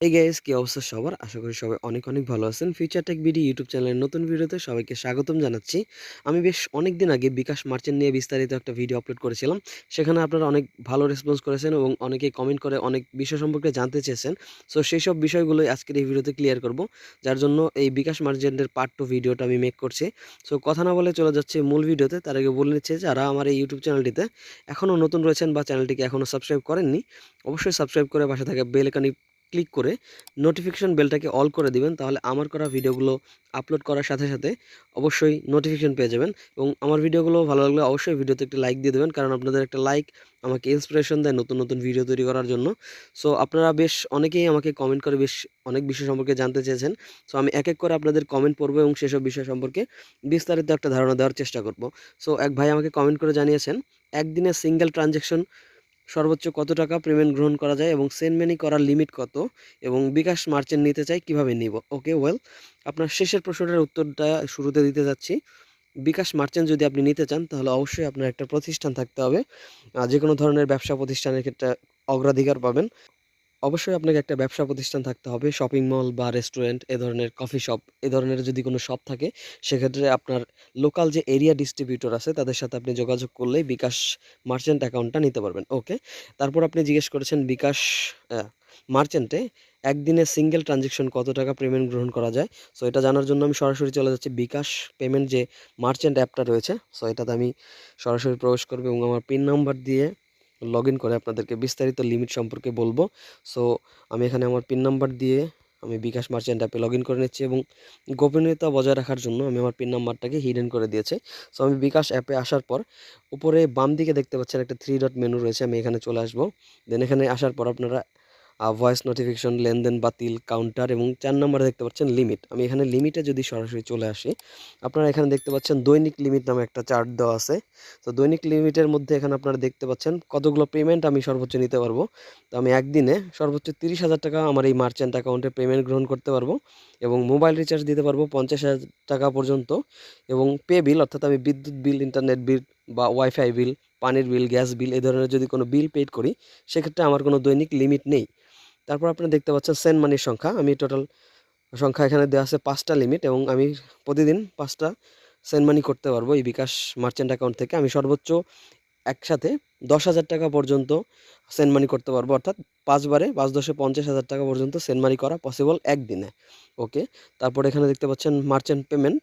এই গাইস কি অবস্থা সবার? আশা করি সবাই অনেক অনেক ভালো আছেন। ফিউচার টেক বিডি ইউটিউব চ্যানেলের নতুন ভিডিওতে সবাইকে স্বাগতম জানাচ্ছি। আমি বেশ অনেকদিন আগে বিকাশ মার্চেন্ট নিয়ে বিস্তারিত একটা ভিডিও আপলোড করেছিলাম। সেখানে আপনারা অনেক ভালো রেসপন্স করেছেন এবং অনেকেই কমেন্ট করে অনেক বিষয় সম্পর্কে জানতে চেয়েছেন। সো সেসব বিষয়গুলোই আজকের এই ভিডিওতে ক্লিয়ার করব। যার জন্য এই বিকাশ মার্চেন্টের পার্ট 2 ভিডিওটা আমি মেক করছি। সো কথা না বলে চলে যাচ্ছে মূল ভিডিওতে। তার আগে বলে নিচ্ছি যারা আমার এই ইউটিউব চ্যানেলটিতে এখনও নতুন রয়েছেন বা চ্যানেলটিকে এখনও সাবস্ক্রাইব করেননি, অবশ্যই সাবস্ক্রাইব করে পাশে থাকা বেল আইকনে ক্লিক করে নোটিফিকেশন বেলটাকে অল করে দিবেন। তাহলে আমার করা ভিডিওগুলো আপলোড করার সাথে সাথে অবশ্যই নোটিফিকেশন পেয়ে যাবেন। এবং আমার ভিডিওগুলো ভালো লাগলে অবশ্যই ভিডিওতে একটা লাইক দিয়ে দেবেন, কারণ আপনাদের একটা লাইক আমাকে ইন্সপিরেশন দেয় নতুন নতুন ভিডিও তৈরি করার জন্য। সো আপনারা বেশ অনেকেই আমাকে কমেন্ট করে বেশ অনেক বিষয় সম্পর্কে জানতে চেয়েছেন। সো আমি এক এক করে আপনাদের কমেন্ট পড়বো এবং সেসব বিষয় সম্পর্কে বিস্তারিত একটা ধারণা দেওয়ার চেষ্টা করব। সো এক ভাই আমাকে কমেন্ট করে জানিয়েছেন একদিনে সিঙ্গেল ট্রানজ্যাকশন সর্বোচ্চ কত টাকা পেমেন্ট গ্রহণ করা যায় এবং সেন্ড মানি করার লিমিট কত, এবং বিকাশ মার্চেন্ট নিতে চাই কিভাবে নিব। ওকে, ওয়েল, আপনার শেষের প্রশ্নটার উত্তরটা শুরুতে দিতে যাচ্ছি। বিকাশ মার্চেন্ট যদি আপনি নিতে চান তাহলে অবশ্যই আপনার একটা প্রতিষ্ঠান থাকতে হবে। যে কোনো ধরনের ব্যবসা প্রতিষ্ঠানের ক্ষেত্রে অগ্রাধিকার পাবেন। অবশ্যই আপনাকে একটা ব্যবসা প্রতিষ্ঠান থাকতে হবে, শপিং মল বা রেস্টুরেন্ট, এ ধরনের কফি শপ, এ ধরনের যদি কোনো শপ থাকে সেক্ষেত্রে আপনার লোকাল যে এরিয়া ডিস্ট্রিবিউটর আছে তাদের সাথে আপনি যোগাযোগ করলেই বিকাশ মার্চেন্ট অ্যাকাউন্টটা নিতে পারবেন। ওকে, তারপর আপনি জিজ্ঞেস করেছেন বিকাশ মার্চেন্টে একদিনে সিঙ্গেল ট্রানজেকশন কত টাকা পেমেন্ট গ্রহণ করা যায়। সো এটা জানার জন্য আমি সরাসরি চলে যাচ্ছি বিকাশ পেমেন্ট যে মার্চেন্ট অ্যাপটা রয়েছে। সো এটাতে আমি সরাসরি প্রবেশ করবো এবং আমার পিন নাম্বার দিয়ে লগ ইন করে আপনাদেরকে বিস্তারিত লিমিট সম্পর্কে বলবো। সো আমি এখানে আমার পিন নাম্বার দিয়ে আমি বিকাশ মার্চেন্ট অ্যাপে লগ ইন করে নিচ্ছি এবং গোপনীয়তা বজায় রাখার জন্য আমি আমার পিন নাম্বারটাকে হিডেন করে দিয়েছি। সো আমি বিকাশ অ্যাপে আসার পর উপরে বাম দিকে দেখতে পাচ্ছেন একটা 3 ডট মেনু রয়েছে, আমি এখানে চলে আসবো। দেন এখানে আসার পর আপনারা ভয়েস নোটিফিকেশন, লেনদেন বাতিল, কাউন্টার এবং 4 নম্বরে দেখতে পাচ্ছেন লিমিট। আমি এখানে লিমিটে যদি সরাসরি চলে আসি, আপনারা এখানে দেখতে পাচ্ছেন দৈনিক লিমিট নামে একটা চার্ট দেওয়া আছে। তো দৈনিক লিমিটের মধ্যে এখানে আপনারা দেখতে পাচ্ছেন কতগুলো পেমেন্ট আমি সর্বোচ্চ নিতে পারবো। তো আমি একদিনে সর্বোচ্চ 30,000 টাকা আমার এই মার্চেন্ট অ্যাকাউন্টে পেমেন্ট গ্রহণ করতে পারবো এবং মোবাইল রিচার্জ দিতে পারবো 50,000 টাকা পর্যন্ত। এবং পে বিল, অর্থাৎ আমি বিদ্যুৎ বিল, ইন্টারনেট বিল বা ওয়াইফাই বিল, পানির বিল, গ্যাস বিল, এই ধরনের যদি কোনো বিল পেড করি সেক্ষেত্রে আমার কোনো দৈনিক লিমিট নেই। তারপর আপনারা দেখতে পাচ্ছেন সেন্ড মানির সংখ্যা, আমি টোটাল সংখ্যা এখানে দেওয়া আছে 5টা লিমিট এবং আমি প্রতিদিন 5টা সেন্ড মানি করতে পারবো এই বিকাশ মার্চেন্ট অ্যাকাউন্ট থেকে। আমি সর্বোচ্চ একসাথে 10,000 টাকা পর্যন্ত সেন্ড মানি করতে পারবো, অর্থাৎ 5 বারে 5 10 50,000 টাকা পর্যন্ত সেন্ড মানি করা পসিবল একদিনে। ওকে, তারপর এখানে দেখতে পাচ্ছেন মার্চেন্ট পেমেন্ট।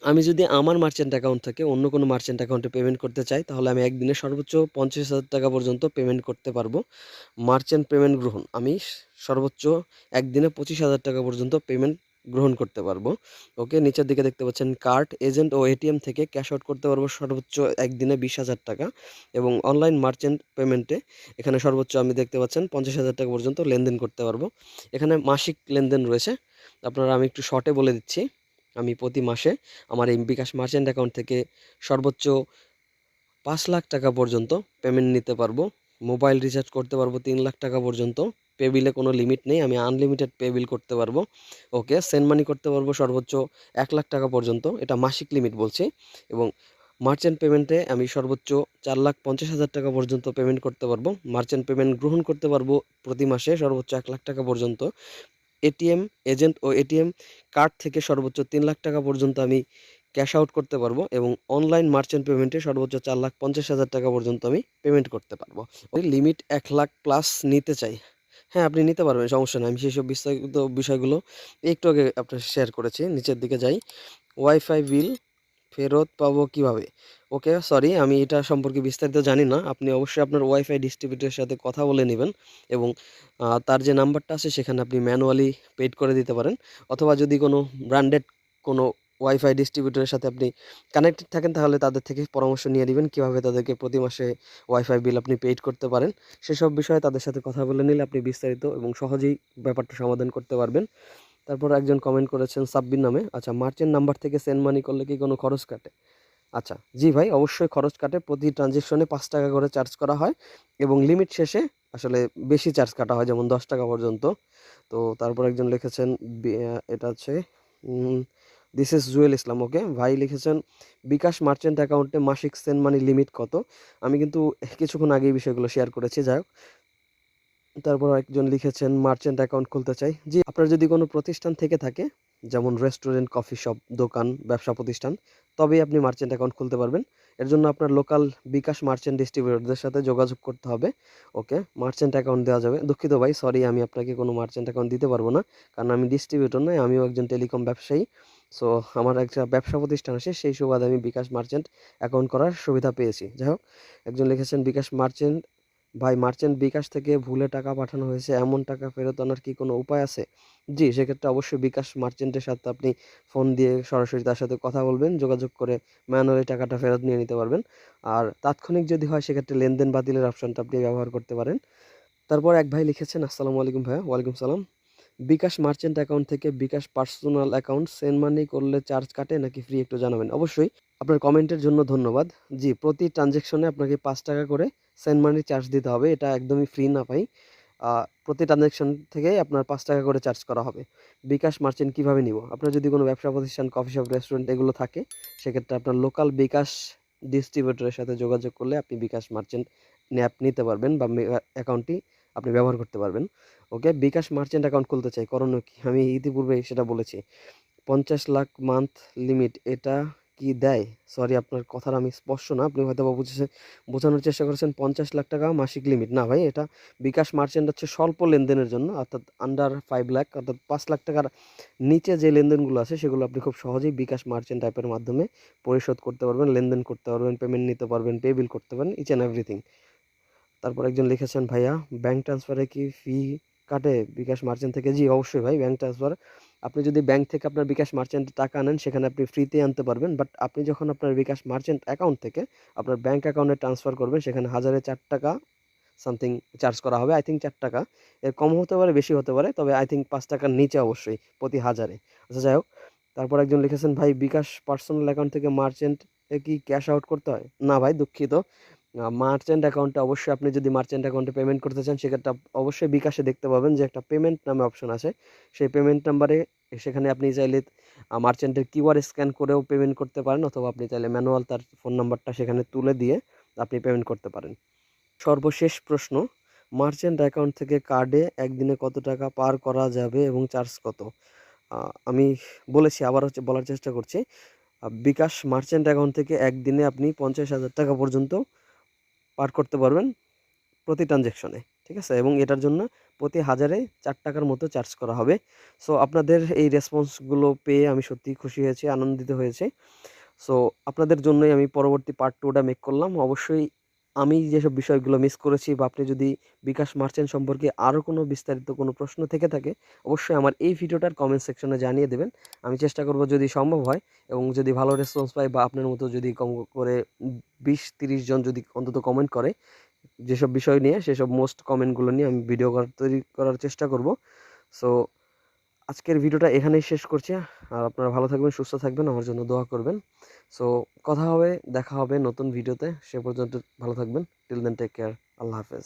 আমি যদি আমার মার্চেন্ট অ্যাকাউন্ট থেকে অন্য কোনো মার্চেন্ট অ্যাকাউন্টে পেমেন্ট করতে চাই তাহলে আমি একদিনে সর্বোচ্চ 50,000 টাকা পর্যন্ত পেমেন্ট করতে পারবো। মার্চেন্ট পেমেন্ট গ্রহণ আমি সর্বোচ্চ একদিনে 25,000 টাকা পর্যন্ত পেমেন্ট গ্রহণ করতে পারবো। ওকে, নিচের দিকে দেখতে পাচ্ছেন কার্ড, এজেন্ট ও এটিএম থেকে ক্যাশ আউট করতে পারবো সর্বোচ্চ একদিনে 20,000 টাকা। এবং অনলাইন মার্চেন্ট পেমেন্টে এখানে সর্বোচ্চ আমি দেখতে পাচ্ছেন 50,000 টাকা পর্যন্ত লেনদেন করতে পারবো। এখানে মাসিক লেনদেন রয়েছে, আপনারা আমি একটু শর্টে বলে দিচ্ছি। আমি প্রতি মাসে আমার এই বিকাশ মার্চেন্ট অ্যাকাউন্ট থেকে সর্বোচ্চ 5 লাখ টাকা পর্যন্ত পেমেন্ট নিতে পারবো। মোবাইল রিচার্জ করতে পারবো 3 লাখ টাকা পর্যন্ত। পে বিলে কোনো লিমিট নেই, আমি আনলিমিটেড পে বিল করতে পারবো। ওকে, সেন্ড মানি করতে পারবো সর্বোচ্চ 1 লাখ টাকা পর্যন্ত, এটা মাসিক লিমিট বলছি। এবং মার্চেন্ট পেমেন্টে আমি সর্বোচ্চ 4,50,000 টাকা পর্যন্ত পেমেন্ট করতে পারবো। মার্চেন্ট পেমেন্ট গ্রহণ করতে পারবো প্রতি মাসে সর্বোচ্চ 1 লাখ টাকা পর্যন্ত। এটিএম, এজেন্ট ও এটিএম কার্ড থেকে সর্বোচ্চ 3 লাখ টাকা পর্যন্ত আমি ক্যাশ আউট করতে পারবো এবং অনলাইন মার্চেন্ট পেমেন্টে সর্বোচ্চ 4,50,000 টাকা পর্যন্ত আমি পেমেন্ট করতে পারবো। ওই লিমিট 1 লাখ প্লাস নিতে চাই। হ্যাঁ, আপনি নিতে পারবেন, সমস্যা নেই। আমি সেসব বিস্তারিত বিষয়গুলো একটু আগে আপনার শেয়ার করেছি। নিচের দিকে যাই, ওয়াইফাই বিল ফেরত পাবো কিভাবে? ওকে, সরি, আমি এটা সম্পর্কে বিস্তারিত জানি না। আপনি অবশ্যই আপনার ওয়াইফাই ডিস্ট্রিবিউটরের সাথে কথা বলে নেবেন এবং তার যে নাম্বারটা আছে সেখানে আপনি ম্যানুয়ালি পেড করে দিতে পারেন, অথবা যদি কোনো ব্র্যান্ডেড কোনো ওয়াইফাই ডিস্ট্রিবিউটরের সাথে আপনি কানেক্টেড থাকেন তাহলে তাদের থেকে পরামর্শ নিয়ে নেবেন কীভাবে তাদেরকে প্রতি মাসে ওয়াইফাই বিল আপনি পেড করতে পারেন। সেসব বিষয়ে তাদের সাথে কথা বলে নিলে আপনি বিস্তারিত এবং সহজেই ব্যাপারটা সমাধান করতে পারবেন। তারপর একজন কমেন্ট করেছেন সাব্বির নামে, আচ্ছা, মার্চেন্ট নাম্বার থেকে সেন্ড মানি করলে কি কোনো খরচ কাটে? আচ্ছা, জি ভাই, অবশ্যই খরচ কাটে। প্রতি ট্রানজেকশনে 5 টাকা করে চার্জ করা হয় এবং লিমিট শেষে আসলে বেশি চার্জ কাটা হয়, যেমন 10 টাকা পর্যন্ত। তো তারপর একজন লিখেছেন এটা হচ্ছে দিস ইজ জুয়েল ইসলাম। ওকে ভাই লিখেছেন বিকাশ মার্চেন্ট অ্যাকাউন্টে মাসিক সেন্ড মানি লিমিট কত? আমি কিন্তু কিছুক্ষণ আগে এই বিষয়গুলো শেয়ার করেছি। যাই হোক, তারপর একজন লিখেছেন মার্চেন্ট অ্যাকাউন্ট খুলতে চাই। জি, আপনার যদি কোনো প্রতিষ্ঠান থেকে থাকে, যেমন রেস্টুরেন্ট, কফি শপ, দোকান, ব্যবসা প্রতিষ্ঠান, তবেই আপনি মার্চেন্ট অ্যাকাউন্ট খুলতে পারবেন। এর জন্য আপনার লোকাল বিকাশ মার্চেন্ট ডিস্ট্রিবিউটরদের সাথে যোগাযোগ করতে হবে। ওকে, মার্চেন্ট অ্যাকাউন্ট দেওয়া যাবে। দুঃখিত ভাই, সরি, আমি আপনাকে কোনো মার্চেন্ট অ্যাকাউন্ট দিতে পারবো না, কারণ আমি ডিস্ট্রিবিউটর নই, আমিও একজন টেলিকম ব্যবসায়ী। সো আমার একটা ব্যবসা প্রতিষ্ঠান আছে, সেই সুবাদে আমি বিকাশ মার্চেন্ট অ্যাকাউন্ট করার সুবিধা পেয়েছি। যাই হোক, একজন লিখেছেন বিকাশ মার্চেন্ট ভাই, মার্চেন্ট বিকাশ থেকে ভুলে টাকা পাঠানো হয়েছে, এমন টাকা ফেরত আনার কি কোনো উপায় আছে? জি, সেক্ষেত্রে অবশ্যই বিকাশ মার্চেন্টের সাথে আপনি ফোন দিয়ে সরাসরি তার সাথে কথা বলবেন, যোগাযোগ করে ম্যানুয়ালি টাকাটা ফেরত নিয়ে নিতে পারবেন। আর তাৎক্ষণিক যদি হয়, সেক্ষেত্রে লেনদেন বাতিলের অপশনটা আপনি ব্যবহার করতে পারেন। তারপর এক ভাই লিখেছেন, আসসালামু আলাইকুম ভাইয়া। ওয়ালাইকুম সালাম। বিকাশ মার্চেন্ট অ্যাকাউন্ট থেকে বিকাশ পার্সোনাল অ্যাকাউন্ট সেন্ড মানি করলে চার্জ কাটে নাকি ফ্রি, একটু জানাবেন। অবশ্যই, আপনার কমেন্টের জন্য ধন্যবাদ। জি, প্রতি ট্রানজ্যাকশনে আপনাকে ৫ টাকা করে সেন্ড মানি চার্জ দিতে হবে। এটা একদমই ফ্রি না ভাই। প্রতি ট্রানজ্যাকশন থেকেই আপনার ৫ টাকা করে চার্জ করা হবে। বিকাশ মার্চেন্ট কিভাবে নিব? আপনার যদি কোনো ব্যবসা প্রতিষ্ঠান, কফি শপ, রেস্টুরেন্ট এগুলো থাকে, সেক্ষেত্রে আপনার লোকাল বিকাশ ডিস্ট্রিবিউটরের সাথে যোগাযোগ করলে আপনি বিকাশ মার্চেন্ট অ্যাপ নিতে পারবেন, বা অ্যাকাউন্টটি আপনি ব্যবহার করতে পারবেন। ওকে, বিকাশ মার্চেন্ট অ্যাকাউন্ট খুলতে চাই, করণীয় কি? আমি ইতিপূর্বেই সেটা বলেছি। ৫০ লাখ মান্থ লিমিট, এটা কি দেয়? সরি, আপনার কথাটা আমি স্পষ্ট না। আপনি হয়তোবা বোঝানোর চেষ্টা করেছেন ৫০ লাখ টাকা মাসিক লিমিট। না ভাই, এটা বিকাশ মার্চেন্ট হচ্ছে স্বল্প লেনদেনের জন্য, অর্থাৎ আন্ডার ৫ লাখ, অর্থাৎ ৫ লাখ টাকার নিচে যে লেনদেনগুলো আছে, সেগুলো আপনি খুব সহজেই বিকাশ মার্চেন্ট অ্যাপের মাধ্যমে পরিশোধ করতে পারবেন, লেনদেন করতে পারবেন, পেমেন্ট নিতে পারবেন, পে বিল করতে পারেন, ইচ অ্যান্ড এভরিথিং। তারপর একজন লিখেছেন, ভাইয়া ব্যাংক ট্রান্সফারে কি ফি কাটে বিকাশ মার্চেন্ট থেকে? জি, অবশ্যই ভাই, ব্যাংক ট্রান্সফার আপনি যদি ব্যাংক থেকে আপনার বিকাশ মার্চেন্টে টাকা আনেন, সেখানে আপনি ফ্রিতে আনতে পারবেন। বাট আপনি যখন আপনার বিকাশ মার্চেন্ট অ্যাকাউন্ট থেকে আপনার ব্যাংক অ্যাকাউন্টে ট্রান্সফার করবেন, সেখানে 1000-এ 4 টাকা সামথিং চার্জ করা হবে। আই থিঙ্ক 4 টাকা, এর কম হতে পারে, বেশি হতে পারে, তবে আই থিঙ্ক 5 টাকার নিচে অবশ্যই প্রতি 1000-এ। আচ্ছা, যাই হোক। তারপর একজন লিখেছেন, ভাই বিকাশ পার্সোনাল অ্যাকাউন্ট থেকে মার্চেন্টে কি ক্যাশ আউট করতে হয়? না ভাই, দুঃখিত। মার্চেন্ট অ্যাকাউন্টে অবশ্যই, আপনি যদি মার্চেন্ট অ্যাকাউন্টে পেমেন্ট করতে চান, সেক্ষেত্রে অবশ্যই বিকাশে দেখতে পাবেন যে একটা পেমেন্ট নামে অপশন আছে। সেই পেমেন্ট নাম্বারে, সেখানে আপনি চাইলে মার্চেন্টের কিউআর স্ক্যান করেও পেমেন্ট করতে পারেন, অথবা আপনি চাইলে ম্যানুয়াল তার ফোন নাম্বারটা সেখানে তুলে দিয়ে আপনি পেমেন্ট করতে পারেন। সর্বশেষ প্রশ্ন, মার্চেন্ট অ্যাকাউন্ট থেকে কার্ডে একদিনে কত টাকা পার করা যাবে এবং চার্জ কত? আমি বলেছি, আবার বলার চেষ্টা করছি। বিকাশ মার্চেন্ট অ্যাকাউন্ট থেকে একদিনে আপনি ৫০,০০০ টাকা পর্যন্ত পার করতে পারবেন প্রতি ট্রানজ্যাকশনে, ঠিক আছে? এবং এটার জন্য প্রতি 1000-এ 4 টাকার মতো চার্জ করা হবে। সো আপনাদের এই রেসপন্সগুলো পেয়ে আমি সত্যিই খুশি হয়েছি, আনন্দিত হয়েছি। সো আপনাদের জন্যই আমি পরবর্তী পার্ট 2টা মেক করলাম। অবশ্যই আমি যেসব বিষয়গুলো মিস করেছি, বা আপনি যদি বিকাশ মার্চেন্ট সম্পর্কে আরও কোনো বিস্তারিত কোনো প্রশ্ন থেকে থাকে, অবশ্যই আমার এই ভিডিওটার কমেন্ট সেকশনে জানিয়ে দেবেন। আমি চেষ্টা করব, যদি সম্ভব হয় এবং যদি ভালো রেসপন্স পাই, বা আপনার মতো যদি কম করে 20-30 জন যদি অন্তত কমেন্ট করে যেসব বিষয় নিয়ে, সেসব মোস্ট কমেন্টগুলো নিয়ে আমি ভিডিও তৈরি করার চেষ্টা করব। সো আজকের ভিডিওটা এখানেই শেষ করছি। আর আপনারা ভালো থাকবেন, সুস্থ থাকবেন, আমার জন্য দোয়া করবেন। সো কথা হবে, দেখা হবে নতুন ভিডিওতে। সে পর্যন্ত ভালো থাকবেন। Till then, take care. আল্লাহ হাফেজ।